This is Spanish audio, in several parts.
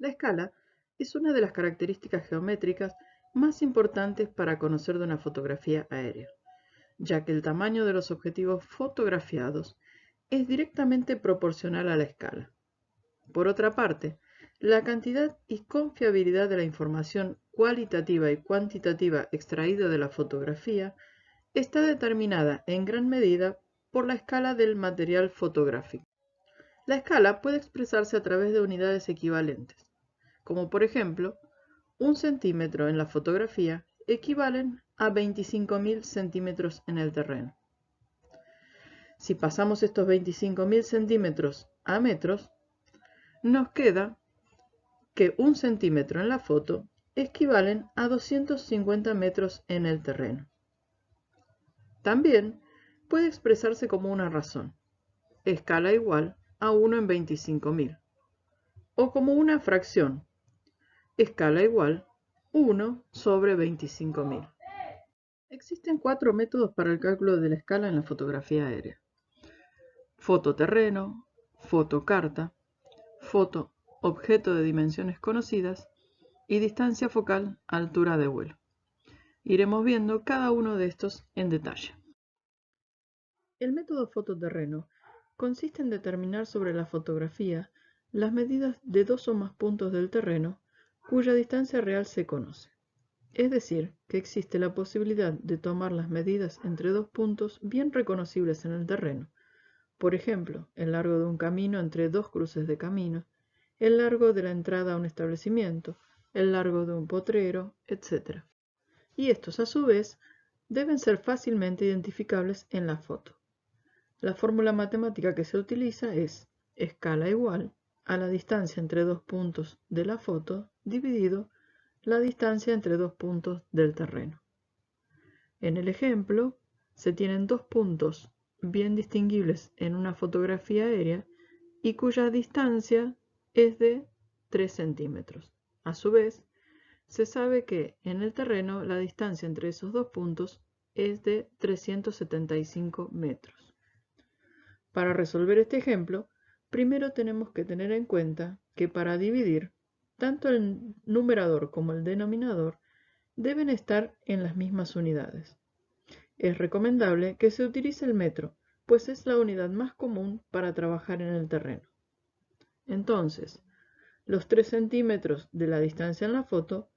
La escala es una de las características geométricas más importantes para conocer de una fotografía aérea, ya que el tamaño de los objetivos fotografiados es directamente proporcional a la escala. Por otra parte, la cantidad y confiabilidad de la información cualitativa y cuantitativa extraída de la fotografía está determinada en gran medida por la escala del material fotográfico. La escala puede expresarse a través de unidades equivalentes, como por ejemplo, 1 centímetro en la fotografía equivalen a 25.000 centímetros en el terreno. Si pasamos estos 25.000 centímetros a metros, nos queda que 1 centímetro en la foto equivalen a 250 metros en el terreno. También puede expresarse como una razón, escala igual a 1 en 25.000, o como una fracción, escala igual 1 sobre 25.000. Existen 4 métodos para el cálculo de la escala en la fotografía aérea: fototerreno, fotocarta, foto objeto de dimensiones conocidas y distancia focal, altura de vuelo. Iremos viendo cada uno de estos en detalle. El método fototerreno consiste en determinar sobre la fotografía las medidas de 2 o más puntos del terreno cuya distancia real se conoce. Es decir, que existe la posibilidad de tomar las medidas entre 2 puntos bien reconocibles en el terreno. Por ejemplo, el largo de un camino entre 2 cruces de camino, el largo de la entrada a un establecimiento, el largo de un potrero, etc. Y estos, a su vez, deben ser fácilmente identificables en la foto. La fórmula matemática que se utiliza es escala igual a la distancia entre 2 puntos de la foto dividido la distancia entre 2 puntos del terreno. En el ejemplo, se tienen 2 puntos bien distinguibles en una fotografía aérea y cuya distancia es de 3 centímetros. A su vez, se sabe que en el terreno la distancia entre esos 2 puntos es de 375 metros. Para resolver este ejemplo, primero tenemos que tener en cuenta que para dividir, tanto el numerador como el denominador deben estar en las mismas unidades. Es recomendable que se utilice el metro, pues es la unidad más común para trabajar en el terreno. Entonces, los 3 centímetros de la distancia en la foto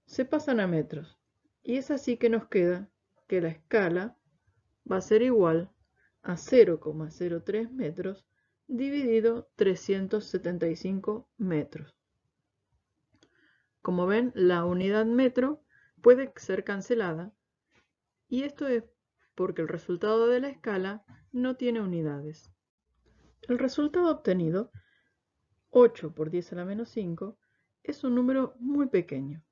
se pasan a metros, y es así que nos queda que la escala va a ser igual a 0,03 metros dividido 375 metros. Como ven, la unidad metro puede ser cancelada, y esto es porque el resultado de la escala no tiene unidades. El resultado obtenido, 8 por 10 a la menos 5, es un número muy pequeño.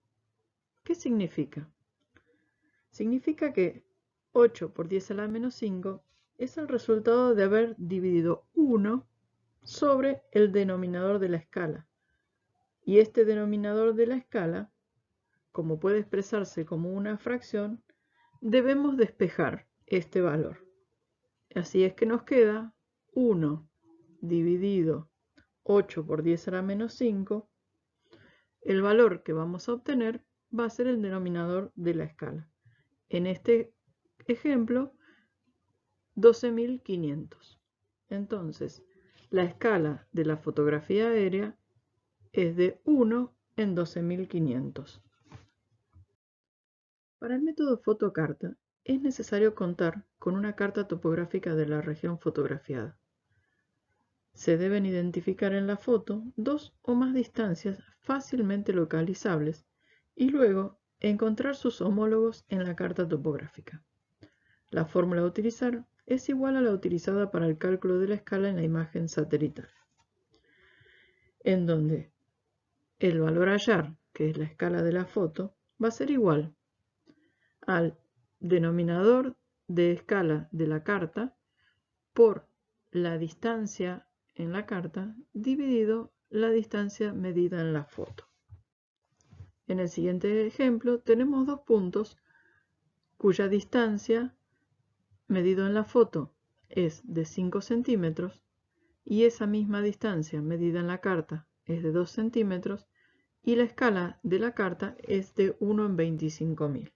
¿Qué significa? Significa que 8 por 10 a la menos 5 es el resultado de haber dividido 1 sobre el denominador de la escala. Y este denominador de la escala, como puede expresarse como una fracción, debemos despejar este valor. Así es que nos queda 1 dividido 8 por 10 a la menos 5. El valor que vamos a obtener va a ser el denominador de la escala. En este ejemplo, 12.500. Entonces, la escala de la fotografía aérea es de 1 en 12.500. Para el método fotocarta, es necesario contar con una carta topográfica de la región fotografiada. Se deben identificar en la foto 2 o más distancias fácilmente localizables y luego encontrar sus homólogos en la carta topográfica. La fórmula a utilizar es igual a la utilizada para el cálculo de la escala en la imagen satelital, en donde el valor a hallar, que es la escala de la foto, va a ser igual al denominador de escala de la carta por la distancia en la carta dividido la distancia medida en la foto. En el siguiente ejemplo tenemos 2 puntos cuya distancia medido en la foto es de 5 centímetros y esa misma distancia medida en la carta es de 2 centímetros y la escala de la carta es de 1 en 25.000.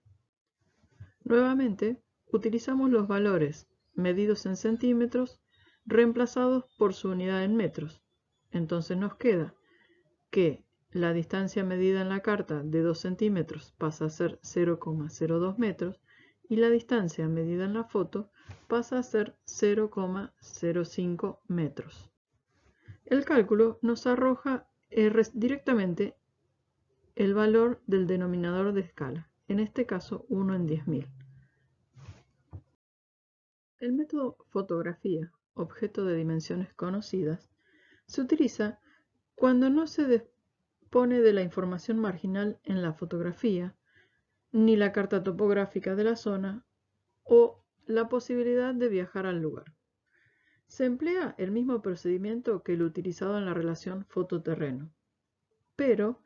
Nuevamente, utilizamos los valores medidos en centímetros reemplazados por su unidad en metros. Entonces nos queda que la distancia medida en la carta de 2 centímetros pasa a ser 0,02 metros y la distancia medida en la foto pasa a ser 0,05 metros. El cálculo nos arroja directamente el valor del denominador de escala, en este caso 1 en 10.000. El método fotografía, objeto de dimensiones conocidas, se utiliza cuando no se dispone de la información marginal en la fotografía, ni la carta topográfica de la zona o la posibilidad de viajar al lugar. Se emplea el mismo procedimiento que el utilizado en la relación foto-terreno, pero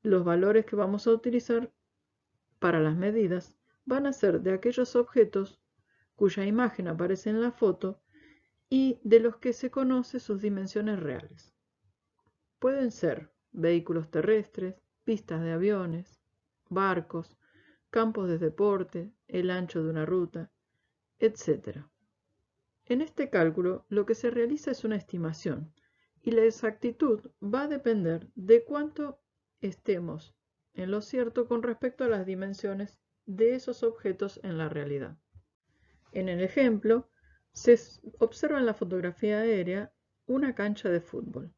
los valores que vamos a utilizar para las medidas van a ser de aquellos objetos cuya imagen aparece en la foto y de los que se conoce sus dimensiones reales. Pueden ser vehículos terrestres, pistas de aviones, barcos, campos de deporte, el ancho de una ruta, etc. En este cálculo lo que se realiza es una estimación y la exactitud va a depender de cuánto estemos en lo cierto con respecto a las dimensiones de esos objetos en la realidad. En el ejemplo, se observa en la fotografía aérea una cancha de fútbol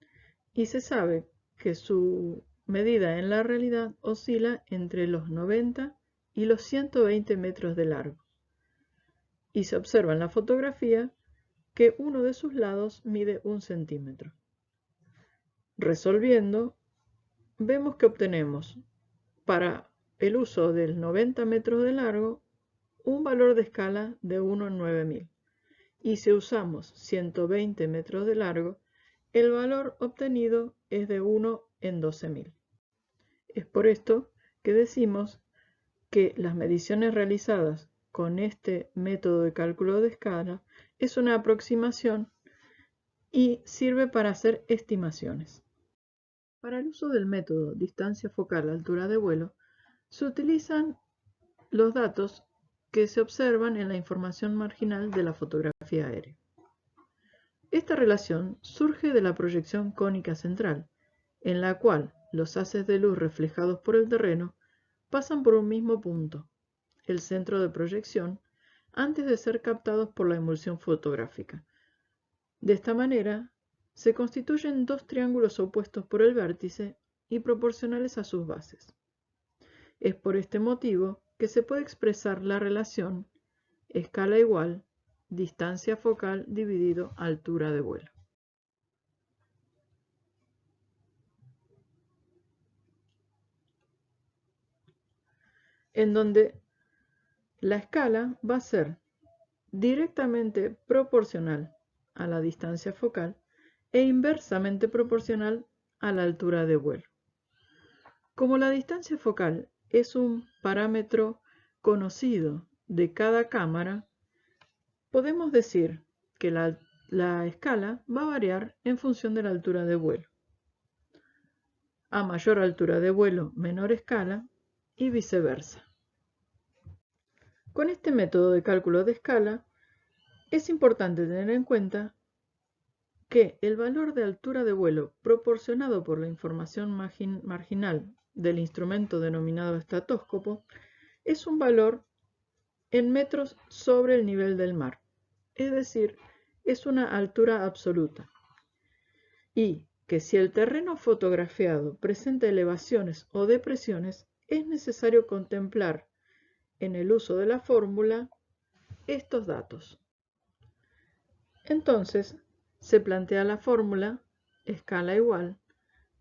y se sabe que su medida en la realidad oscila entre los 90 y los 120 metros de largo. Y se observa en la fotografía que uno de sus lados mide 1 centímetro. Resolviendo, vemos que obtenemos para el uso del 90 metros de largo un valor de escala de 1 en 9.000. Y si usamos 120 metros de largo, el valor obtenido es de 1 en 12.000. Es por esto que decimos que las mediciones realizadas con este método de cálculo de escala es una aproximación y sirve para hacer estimaciones. Para el uso del método distancia focal altura de vuelo, se utilizan los datos que se observan en la información marginal de la fotografía aérea. Esta relación surge de la proyección cónica central, en la cual los haces de luz reflejados por el terreno pasan por un mismo punto, el centro de proyección, antes de ser captados por la emulsión fotográfica. De esta manera, se constituyen dos triángulos opuestos por el vértice y proporcionales a sus bases. Es por este motivo que se puede expresar la relación escala igual distancia focal dividido altura de vuelo. En donde la escala va a ser directamente proporcional a la distancia focal e inversamente proporcional a la altura de vuelo. Como la distancia focal es un parámetro conocido de cada cámara, podemos decir que la escala va a variar en función de la altura de vuelo. A mayor altura de vuelo, menor escala y viceversa. Con este método de cálculo de escala, es importante tener en cuenta que el valor de altura de vuelo proporcionado por la información marginal del instrumento denominado estatóscopo es un valor en metros sobre el nivel del mar, es decir, es una altura absoluta, y que si el terreno fotografiado presenta elevaciones o depresiones, es necesario contemplar en el uso de la fórmula estos datos. Entonces, se plantea la fórmula escala igual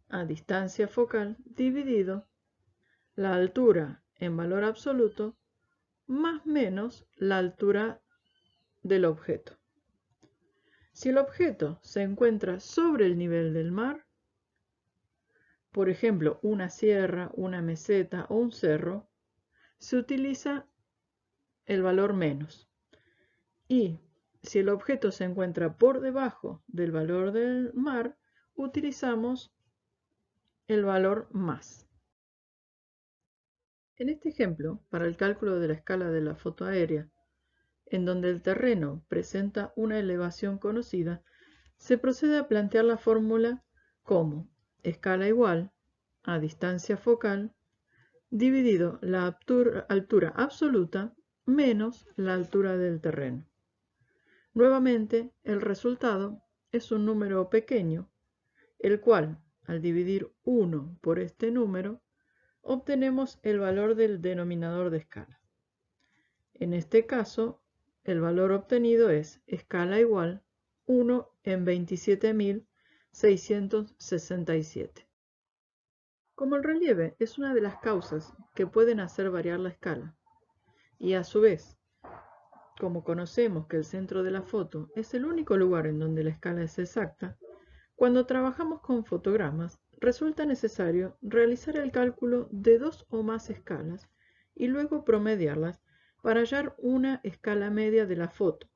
a distancia focal dividido la altura en valor absoluto más menos la altura del objeto. Si el objeto se encuentra sobre el nivel del mar, por ejemplo, una sierra, una meseta o un cerro, se utiliza el valor menos. Y si el objeto se encuentra por debajo del valor del mar, utilizamos el valor más. En este ejemplo, para el cálculo de la escala de la foto aérea, en donde el terreno presenta una elevación conocida, se procede a plantear la fórmula como escala igual a distancia focal dividido la altura absoluta menos la altura del terreno. Nuevamente, el resultado es un número pequeño, el cual, al dividir 1 por este número, obtenemos el valor del denominador de escala. En este caso, el valor obtenido es escala igual 1 en 27.667. Como el relieve es una de las causas que pueden hacer variar la escala, y a su vez, como conocemos que el centro de la foto es el único lugar en donde la escala es exacta, cuando trabajamos con fotogramas, resulta necesario realizar el cálculo de 2 o más escalas y luego promediarlas para hallar una escala media de la foto,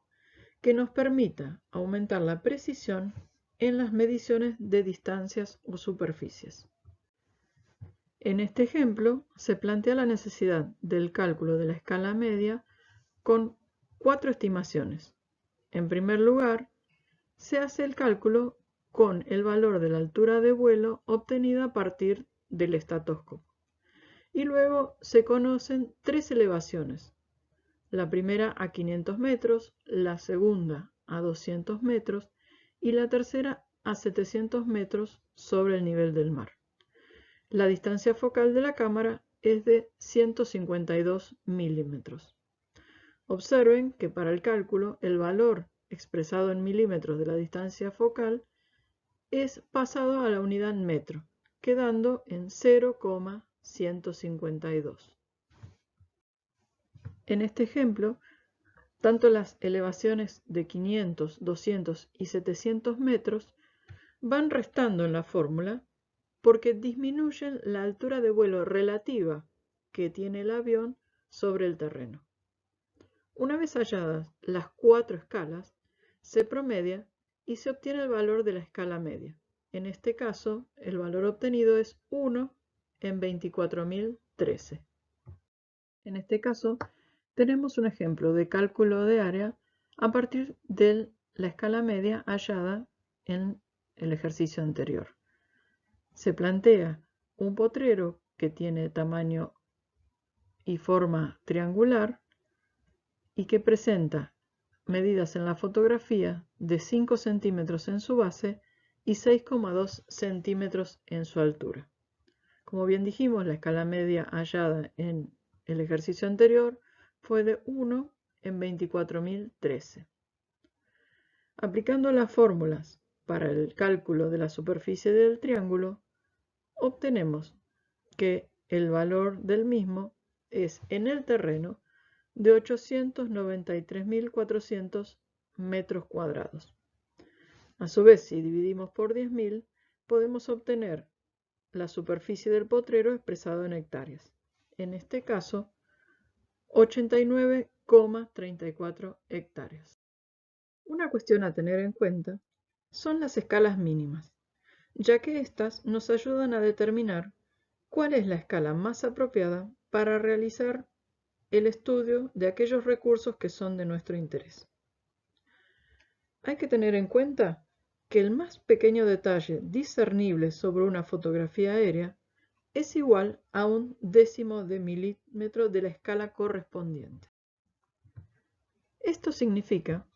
que nos permita aumentar la precisión en las mediciones de distancias o superficies. En este ejemplo, se plantea la necesidad del cálculo de la escala media con 4 estimaciones. En primer lugar, se hace el cálculo con el valor de la altura de vuelo obtenida a partir del estatóscopo. Y luego se conocen 3 elevaciones. La primera a 500 metros, la segunda a 200 metros y la tercera a 700 metros sobre el nivel del mar. La distancia focal de la cámara es de 152 milímetros. Observen que para el cálculo el valor expresado en milímetros de la distancia focal es pasado a la unidad metro, quedando en 0,152. En este ejemplo, tanto las elevaciones de 500, 200 y 700 metros van restando en la fórmula porque disminuyen la altura de vuelo relativa que tiene el avión sobre el terreno. Una vez halladas las 4 escalas, se promedia y se obtiene el valor de la escala media. En este caso, el valor obtenido es 1 en 24.013. En este caso, tenemos un ejemplo de cálculo de área a partir de la escala media hallada en el ejercicio anterior. Se plantea un potrero que tiene tamaño y forma triangular y que presenta medidas en la fotografía de 5 centímetros en su base y 6,2 centímetros en su altura. Como bien dijimos, la escala media hallada en el ejercicio anterior fue de 1 en 24.013. Aplicando las fórmulas para el cálculo de la superficie del triángulo, obtenemos que el valor del mismo es en el terreno de 893.400 metros cuadrados. A su vez, si dividimos por 10.000, podemos obtener la superficie del potrero expresado en hectáreas. En este caso, 89,34 hectáreas. Una cuestión a tener en cuenta son las escalas mínimas, ya que éstas nos ayudan a determinar cuál es la escala más apropiada para realizar el estudio de aquellos recursos que son de nuestro interés. Hay que tener en cuenta que el más pequeño detalle discernible sobre una fotografía aérea es igual a 1/10 de milímetro de la escala correspondiente. Esto significa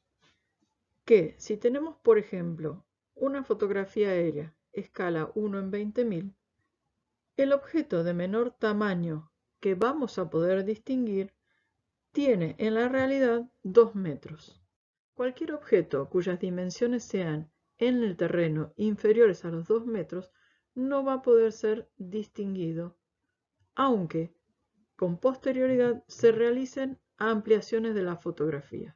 que si tenemos, por ejemplo, una fotografía aérea escala 1 en 20.000, el objeto de menor tamaño que vamos a poder distinguir tiene en la realidad 2 metros. Cualquier objeto cuyas dimensiones sean en el terreno inferiores a los 2 metros no va a poder ser distinguido, aunque con posterioridad se realicen ampliaciones de la fotografía.